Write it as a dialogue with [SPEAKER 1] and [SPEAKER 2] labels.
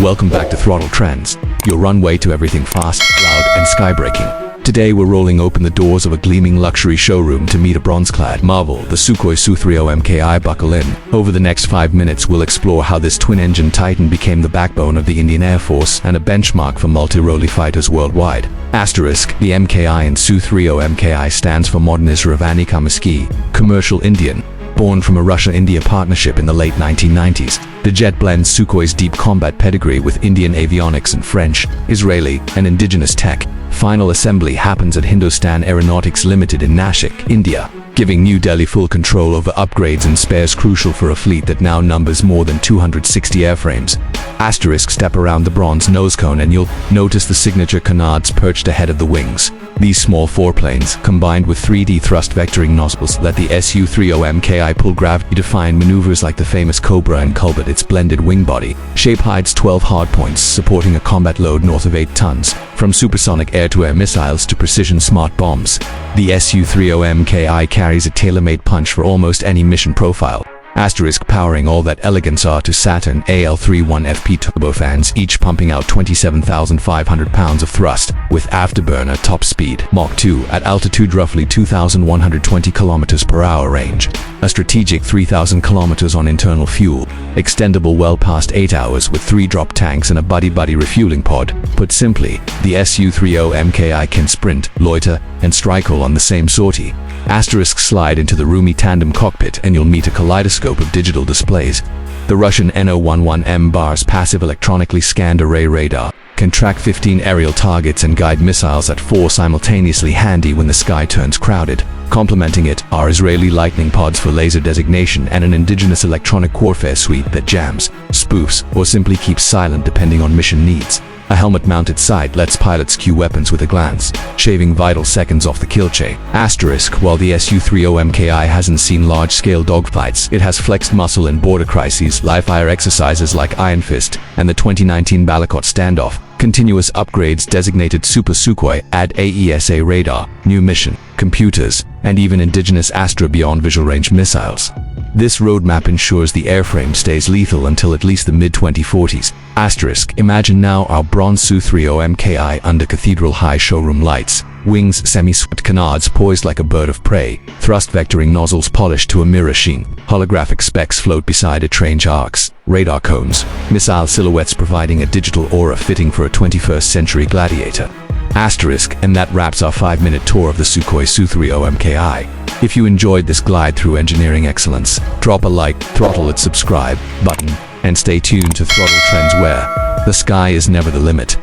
[SPEAKER 1] Welcome back to Throttle Trends, your runway to everything fast, loud, and skybreaking. Today we're rolling open the doors of a gleaming luxury showroom to meet a bronze-clad marvel, the Sukhoi Su-30MKI. Buckle in. Over the next 5 minutes we'll explore how this twin-engine titan became the backbone of the Indian Air Force and a benchmark for multirole fighters worldwide. Asterisk, the MKI in Su-30MKI stands for Modern Ravani Commercial Indian. Born from a Russia-India partnership in the late 1990s, the jet blends Sukhoi's deep combat pedigree with Indian avionics and French, Israeli, and indigenous tech. Final assembly happens at Hindustan Aeronautics Limited in Nashik, India, giving New Delhi full control over upgrades and spares crucial for a fleet that now numbers more than 260 airframes. Asterisk, step around the bronze nose cone and you'll notice the signature canards perched ahead of the wings. These small foreplanes, combined with 3D thrust vectoring nozzles, let the Su-30MKI pull gravity-defying maneuvers like the famous Cobra and culbert. Its blended wing body shape hides 12 hardpoints, supporting a combat load north of 8 tons. From supersonic air-to-air missiles to precision smart bombs, the Su-30MKI carries a tailor-made punch for almost any mission profile. Asterisk, powering all that elegance are to Saturn AL31FP turbofans, each pumping out 27,500 pounds of thrust, with afterburner top speed Mach 2 at altitude roughly 2,120 km per hour range, a strategic 3,000 km on internal fuel, extendable well past 8 hours with 3 drop tanks and a buddy-buddy refueling pod. Put simply, the Su-30MKI can sprint, loiter, and strike all on the same sortie. Asterisk, slide into the roomy tandem cockpit and you'll meet a kaleidoscope of digital displays. The Russian No-11M bar's passive electronically scanned array radar can track 15 aerial targets and guide missiles at 4 simultaneously, handy when the sky turns crowded. Complementing it are Israeli lightning pods for laser designation and an indigenous electronic warfare suite that jams, spoofs, or simply keeps silent depending on mission needs. A helmet-mounted sight lets pilots cue weapons with a glance, shaving vital seconds off the kill chain. Asterisk, while the Su-30MKI hasn't seen large-scale dogfights, it has flexed muscle in border crises, live-fire exercises like Iron Fist, and the 2019 Balakot standoff. Continuous upgrades designated Super Sukhoi add AESA radar, new mission, computers, and even indigenous Astra beyond visual range missiles. This roadmap ensures the airframe stays lethal until at least the mid-2040s. Asterisk, imagine now our bronze Su-30MKI under cathedral-high showroom lights, wings semi-swept canards poised like a bird of prey, thrust vectoring nozzles polished to a mirror sheen, holographic specs float beside it, range arcs, radar cones, missile silhouettes providing a digital aura fitting for a 21st century gladiator. Asterisk, and that wraps our 5-minute tour of the Sukhoi Su-30MKI. If you enjoyed this glide through engineering excellence, drop a like, throttle that subscribe button, and stay tuned to Throttle Trends, where the sky is never the limit.